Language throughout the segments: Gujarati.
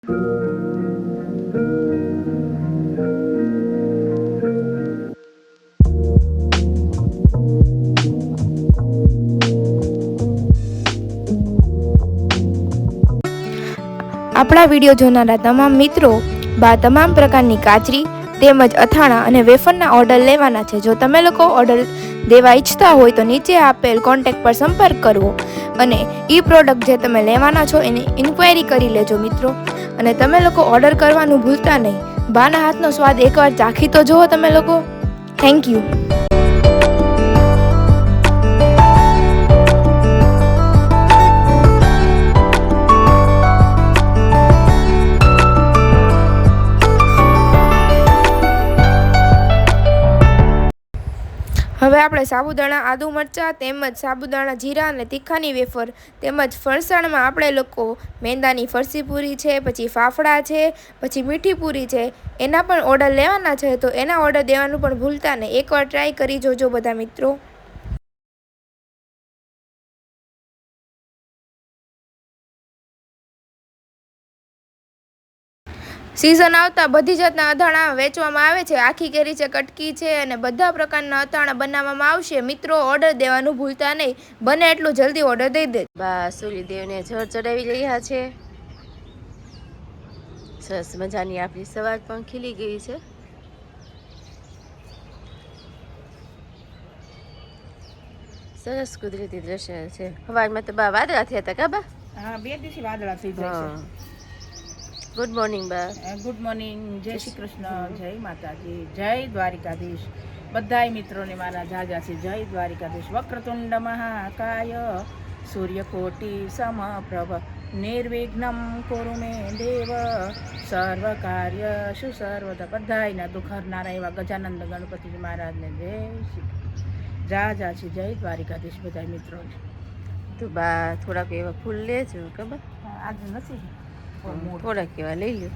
આપણા વિડીયો જોનારા તમામ મિત્રો તમામ પ્રકારની કાચરી તેમજ અથાણા અને વેફરના ઓર્ડર લેવાના છે. જો તમે લોકો ઓર્ડર દેવા ઈચ્છતા હોય તો નીચે આપેલ કોન્ટેક્ટ પર સંપર્ક કરવો અને એ પ્રોડક્ટ જે તમે લેવાના છો એની ઇન્ક્વાયરી કરી લેજો મિત્રો. અને તમે લોકો ઓર્ડર કરવાનું ભૂલતા નહીં. બાના હાથનો સ્વાદ એકવાર ચાખી તો જુઓ તમે લોકો. Thank you. હવે આપણે સાબુદાણા આદુ મરચાં તેમજ સાબુદાણા જીરા અને તીખાની વેફર તેમજ ફરસાણમાં આપણે લોકો મેંદાની ફરસી પૂરી છે, પછી ફાફડા છે, પછી મીઠી પૂરી છે, એના પણ ઓર્ડર લેવાના છે. તો એના ઓર્ડર દેવાનું પણ ભૂલતા નહીં. એકવાર ટ્રાય કરી જોજો બધા મિત્રો. સિઝન આવતા બધી જાતના અથાણા વેચવામાં આવે છે. આખી કેરી છે, કટકી છે અને બધા પ્રકારના અથાણા બનાવવામાં આવશે. મિત્રો ઓર્ડર દેવાનું ભૂલતા નહીં. બને એટલું જલ્દી ઓર્ડર દઈ દે. બા સૂર્યદેવને જળ ચડાવી રહ્યા છે. સરસ મજાની આપણી સવાર પણ ખીલી ગઈ છે. સરસ કુદરતી દ્રશ્ય છે. સવારમાં તો બા વાદળા થયા હતા કા બા? હા, 2 દિવસથી વાદળા થઈ જાય છે. ગુડ મોર્નિંગ બા. Good morning. જય શ્રી કૃષ્ણ, જય માતાજી, જય દ્વારિકાધીશ. બધાય મિત્રોને મારા જાજા છે જય દ્વારિકાધીશ. વક્રતુંડ મહાકાય સૂર્યકોટિ સમપ્રભ નિર્વિઘ્નમ કુરુ મે દેવ સર્વ કાર્યશુ સર્વદા. બધાયના દુઃખ હરનારા એવા ગજાનંદ ગણપતિ મહારાજને જય શ્રી જાજા છે જય દ્વારિકાધીશ બધા મિત્રોને. તો બા થોડાક એવા ફૂલ લેજો ખબર? આજે નથી, થોડાક એવા લઈ લો.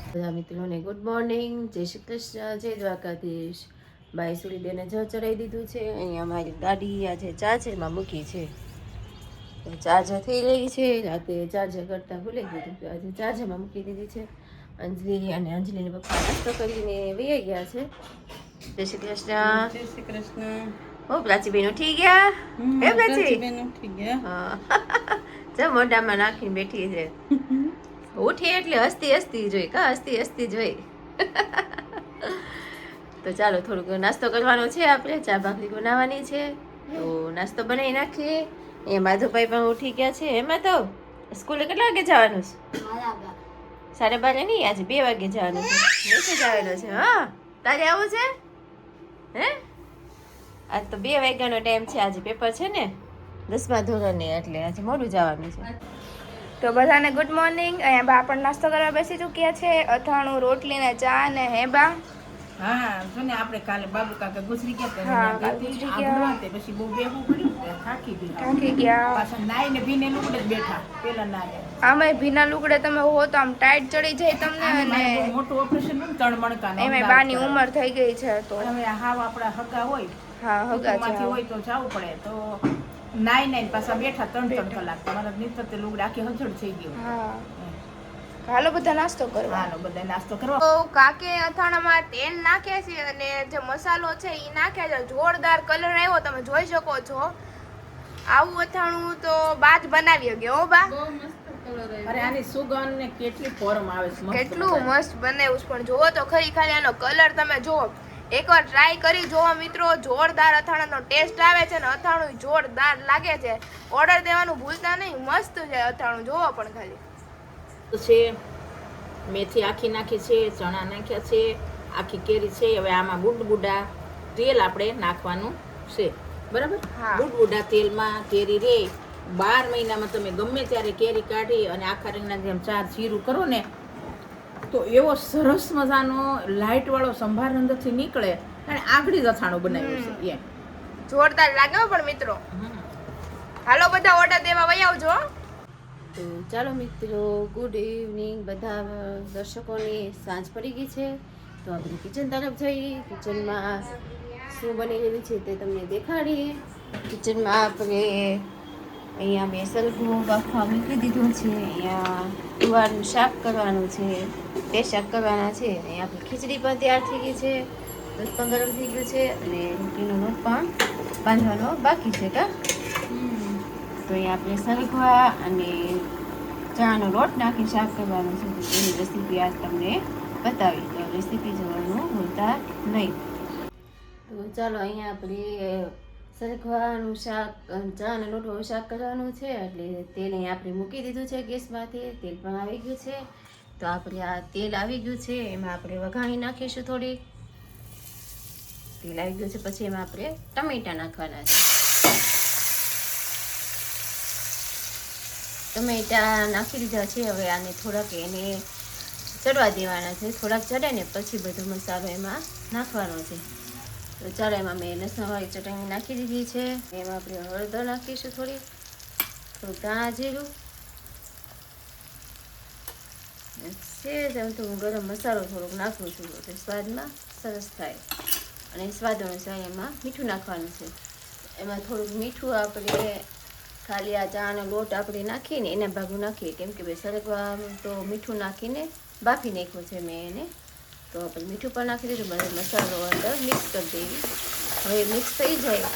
બધા મિત્રોને ગુડ મોર્નિંગ, જય શ્રી કૃષ્ણ, જય દ્વારકાધીશ. બાઈ સૂર્યદેવને જળ ચડાવી દીધું છે. અહીંયા મારી ગાડી આજે ચાર્જરમાં મૂકી છે. ચાર્જર થઈ રહી છે. રાતે ચાર્જર કરતાં ભૂલી ગયું તો આજે ચાર્જરમાં મૂકી દીધી છે. અંજલિ અને અંજલિના પપ્પા નાસ્તો કરીને વહી ગયા છે. જય શ્રી કૃષ્ણ. જય શ્રી કૃષ્ણ. ઓ પ્રાચીબેન ઉઠી ગયા? હે પ્રાચી? ઉઠી ગયા. હા, જો મોઢામાં નાખીને બેઠી છે. ઉઠી એટલે હસતી હસતી જોઈ કા હસતી હસતી જોઈ. તો ચાલો થોડુંક નાસ્તો કરવાનો છે. આપણે ચા ભાખરી બનાવવાની છે. તો નાસ્તો બનાવી નાખીએ. એ માધુભાઈ પણ ઉઠી ગયા છે. એમાં તો સ્કૂલે કેટલા વાગે જવાનું છે? 12:30 નહીં, આજે 2 વાગે જવાનું છે. મેસેજ આવેલો છે. હા, તારે આવું છે? હે, આજ તો 2 વાગ્યાનો ટાઈમ છે. આજે પેપર છે ને 10મા ધોરણની, એટલે આજે મોડું જવાનું છે. તો બધાને ગુડ મોર્નિંગ. અહીંયા બા પણ નાસ્તો કરવા બેસી ચૂક્યા છે. અથાણું, રોટલી ને ચા ને હે બા. હા, જો ને આપણે કાલે બાબુ કાકા ગુજરી ગયા હા, કાલે ગુજરી ગયા. પછી બહુ બેહવું પડ્યું, થાકી ગયા. પાછા નાઈને ભીને લુગડે જ બેઠા. પેલા નાય આમાં ભીના લુગડે તમે હો તો આમ ટાઈટ ચડી જાય તમને. અને મોટું ઓપરેશન નું તળમણકા એમાં બાની ઉંમર થઈ ગઈ છે. તો હવે હાવ આપણા હગા હોય, હા, હગા માંથી હોય તો જવું પડે. તો નાઈ પાછા બેઠા 3 કલાક. તમારા મિત્ર તે લુગડા આખી હજળ થઈ ગયું. હા, હાલો બધા નાસ્તો કરવા. હાલો બધા નાસ્તો કરવા. તો કાકે અથાણામાં તેલ નાખે છે અને જે મસાલો છે એ નાખે છે. જોરદાર કલર આવ્યો, તમે જોઈ શકો છો. આવું અથાણું તો બા જ બનાવી ગયો હો બા. અરે આની સુગંધ ને કેટલી ફોર્મ આવે છે. કેટલું મસ્ત બનાવ્યું છે. પણ જોવો તો ખરી, ખાલી આનો કલર તમે જોવો. એકવાર ટ્રાય કરી જોવો મિત્રો. જોરદાર અથાણાનો ટેસ્ટ આવે છે ને અથાણું જોરદાર લાગે છે. ઓર્ડર દેવાનું ભૂલતા નહીં. મસ્ત છે અથાણું, જોવો પણ ખાલી. છે મેથી આખી નાખી છે, ચણા નાખ્યા છે, આખી કેરી છે. હવે આમાં બુડબુડા તેલ આપણે નાખવાનું છે, બરાબર? બુડબુડા તેલમાં કેરી રે 12 મહિનામાં તમે ગમે ત્યારે કેરી કાઢી અને આખા રીંગણા જેમ 4 જીરું કરો ને તો એવો સરસ મજાનો લાઈટ વાળો સંભાર અંદરથી નીકળે. અને આગળ જ અથાણું બનાવ્યું છે. જોરદાર લાગે પણ મિત્રો. હાલો બધા ઓર્ડર દેવા વહી આવજો. તો ચાલો મિત્રો, ગુડ ઇવનિંગ. બધા દર્શકોની સાંજ પડી ગઈ છે. તો આપણે કિચન તરફ જઈએ. કિચનમાં શું બની રહ્યું છે તે તમને દેખાડીએ. કિચનમાં આપણે અહીંયા મેં સરગવો બાફવા મૂકી દીધો છે. અહીંયા ગુવારનું શાક કરવાનું છે, તે શાક કરવાના છે. અહીંયા આપણી ખીચડી પણ તૈયાર થઈ ગઈ છે, દૂધ પણ ગરમ થઈ ગયું છે અને રોટલીનો લોટ પણ બાંધવાનો બાકી છે. તો અહીંયા આપણે સરગવા અને ચણાનો લોટ નાખી શાક કરવાનું છે. તો તેની રેસીપી આજ તમને બતાવી. તો રેસીપી જોવાનું ભૂલતા નહીં. તો ચાલો અહીંયા આપણે સરગવાનું શાક ચણાનો લોટનું શાક કરવાનું છે. એટલે તેલ અહીંયા આપણે મૂકી દીધું છે ગેસમાંથી. તેલ પણ આવી ગયું છે. તો આપણે આ તેલ આવી ગયું છે, એમાં આપણે વઘાણી નાખીશું. થોડી તેલ આવી ગયું છે, પછી એમાં આપણે ટમેટા નાખવાના છે. ટમેટા નાખી દીધા છે. હવે આને થોડાક એને ચડવા દેવાના છે. થોડાક ચડે ને પછી બધો મસાલો એમાં નાખવાનો છે. તો ચાલો એમાં મેં લસણવાળી ચટણી નાખી દીધી છે. એમાં આપણે હળદર નાખીશું, થોડી ધાણા જીરું, સેજ એમ તો હું ગરમ મસાલો થોડોક નાખું છું એટલે સ્વાદમાં સરસ થાય. અને સ્વાદ અનુસાર એમાં મીઠું નાખવાનું છે. એમાં થોડુંક મીઠું આપણે ખાલી આ ચણાનો લોટ આપણે નાખીને એના ભાગું નાખીએ, કેમ કે ભાઈ સરગવા તો મીઠું નાખીને બાફી નાખ્યું છે મેં એને. તો આપણે મીઠું પણ નાખી દીધું. બધો મસાલો અંદર મિક્સ કરી દેવી. હવે મિક્સ થઈ જાય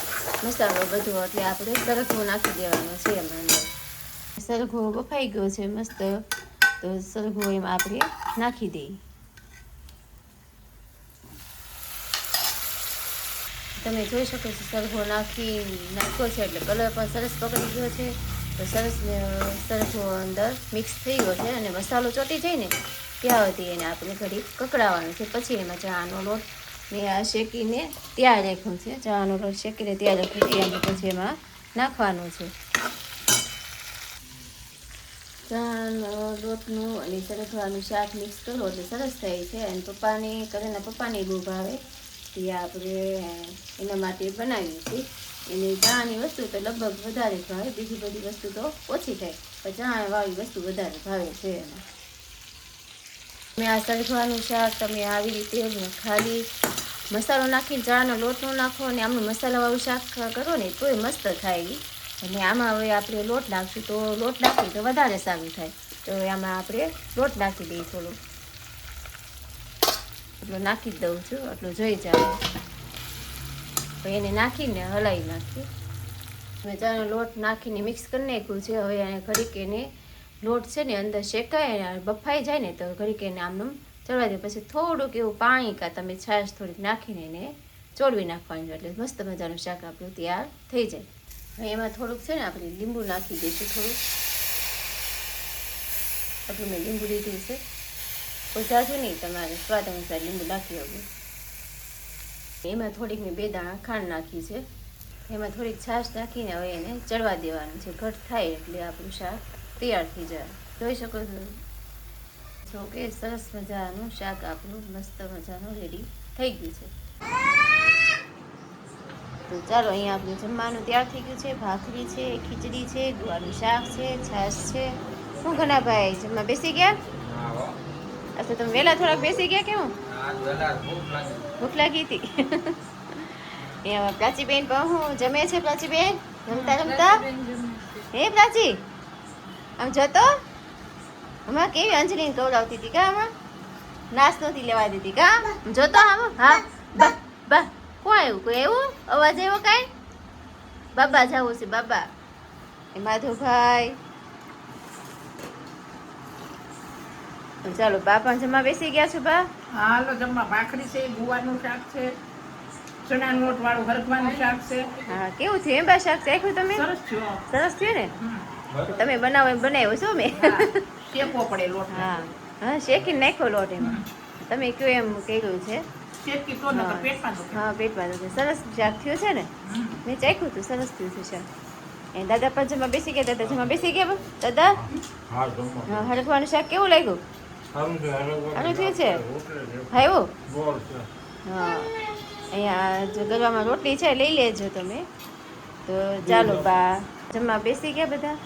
મસાલો બધો એટલે આપણે સરગવો નાખી દેવાનો છે એમાં અંદર. સરગવો બફાઈ ગયો છે મસ્ત. તો સરગવો એમાં આપણે નાખી દઈએ. તમે જોઈ શકો છો સરગવો નાખ્યો છે એટલે કલર પણ સરસ પકડી ગયો છે. તો સરસ સરગવો અંદર મિક્સ થઈ ગયો છે અને મસાલો ચોટી જાય ને ત્યાં સુધી એને આપણે ઘડી કકડાવવાનું છે. પછી એમાં ચણાનો લોટ મેં આ શેકીને તૈયાર રાખ્યો છે. ચણાનો લોટ શેકીને તૈયાર રાખ્યો છે એમાં પછી એમાં નાખવાનું છે. ચણાનો લોટનું અને સરગવાનું શાક મિક્સ કરો એટલે સરસ થાય છે. અને કરેના પપ્પાને બહુ ભાવે. તે આપણે એના માટે બનાવીએ છીએ. એને ચણાની વસ્તુ તો લગભગ વધારે ભાવે, બીજી બધી વસ્તુ તો ઓછી થાય, પણ ચણાવાળી વસ્તુ વધારે ભાવે છે એમાં. મેં આ સરગવાનું શાક તમે આવી રીતે ખાલી મસાલો નાખીને ચણાનો લોટ ન નાખો અને આમનું મસાલાવાળું શાક કરો ને તોય મસ્ત થાય. અને આમાં હવે આપણે લોટ નાખશું, તો લોટ નાખીએ તો વધારે સારું થાય. તો આમાં આપણે લોટ નાખી દઈએ થોડો, એટલો નાખી જ દઉં છું, એટલું જોઈ જાય. તો એને નાખીને હલાવી નાખીએ. મેં ચણાનો લોટ નાખીને મિક્સ કરી નાખ્યું છે. હવે એને ઘડીક એને લોટ છે ને અંદર શેકાય બફાઈ જાય ને તો ઘડીક એને આમનું ચડવા દે. પછી થોડુંક એવું પાણી કાં તમે છાશ થોડીક નાખીને એને ચોળવી નાખવાનું, એટલે મસ્ત મજાનું શાક આપણું તૈયાર થઈ જાય. હવે એમાં થોડુંક છે ને આપણે લીંબુ નાખી દઈશું. થોડુંક આટલું મેં લીંબુ લીધું છે. ઓછાશું નહીં, તમારે સ્વાદ અનુસાર લીંબુ નાખી હોવું. એમાં થોડીક મેં 2 દાણા ખાંડ નાખી છે. એમાં થોડીક છાશ નાખીને હવે એને ચડવા દેવાનું છે. ઘટ થાય એટલે આપણું શાક તૈયાર થઈ જાય. જોઈ શકો છો કે સરસ મજાનું શાક આપણું મસ્ત મજાનું રેડી થઈ ગયું છે. તો ચાલો અહીંયા આપણું જમવાનું તૈયાર થઈ ગયું છે. ભાખરી છે, ખીચડી છે, ગુવારનું શાક છે, છાશ છે. શું ઘણા ભાઈ જમવા બેસી ગયા? તો તમે વહેલા થોડાક બેસી ગયા કેવું? ભૂખ લાગી હતી. અહીંયા પ્રાચીબેન પણ હું જમે છે. પ્રાચીબેન રમતા રમતા હે પ્રાચી આમ જતો હમણાં કેવી અંજલિને કવડાવતી હતી કા? આમાં નાશ નહોતી લેવા દીધી કા? જોતો આમ હા બા બા કોણ આવ્યું? કોઈ એવું અવાજ આવ્યો કાંઈ? બાબા જવું છે બાબા. એ માધુભાઈ. ચાલો બા પણ જમવા બેસી ગયા છો બા? હાલો જમવા. ભાખરી છે, ગુવારનું શાક છે, ચણાનો લોટ વાળું હરગવાનું શાક છે. હા કેવું થયું એમ બા? શાક ચાખ્યું તમે? સરસ થયો. સરસ થયું ને? તમે બનાવ્યો છો મેં? શેકવો પડે લોટ. હા હા શેકીને નાખ્યો લોટ એમાં. તમે કયો એમ કર્યું છે. શેકી તો નકર પેટમાં દુખે. હા પેટમાં દુખે. સરસ શાક થયું છે ને? મેં ચાખ્યું હતું, સરસ થયું છે શાક. એ દાદા પણ જમવા બેસી ગયા. દાદા જમવા બેસી ગયા બા? દાદા હા હરગવાનું શાક કેવું લાગ્યું? સારું થયું છે. હા એવું? હા અહીંયા જો ગરવામાં રોટલી છે લઈ લેજો તમે. તો ચાલો બા જમવા બેસી ગયા બધા?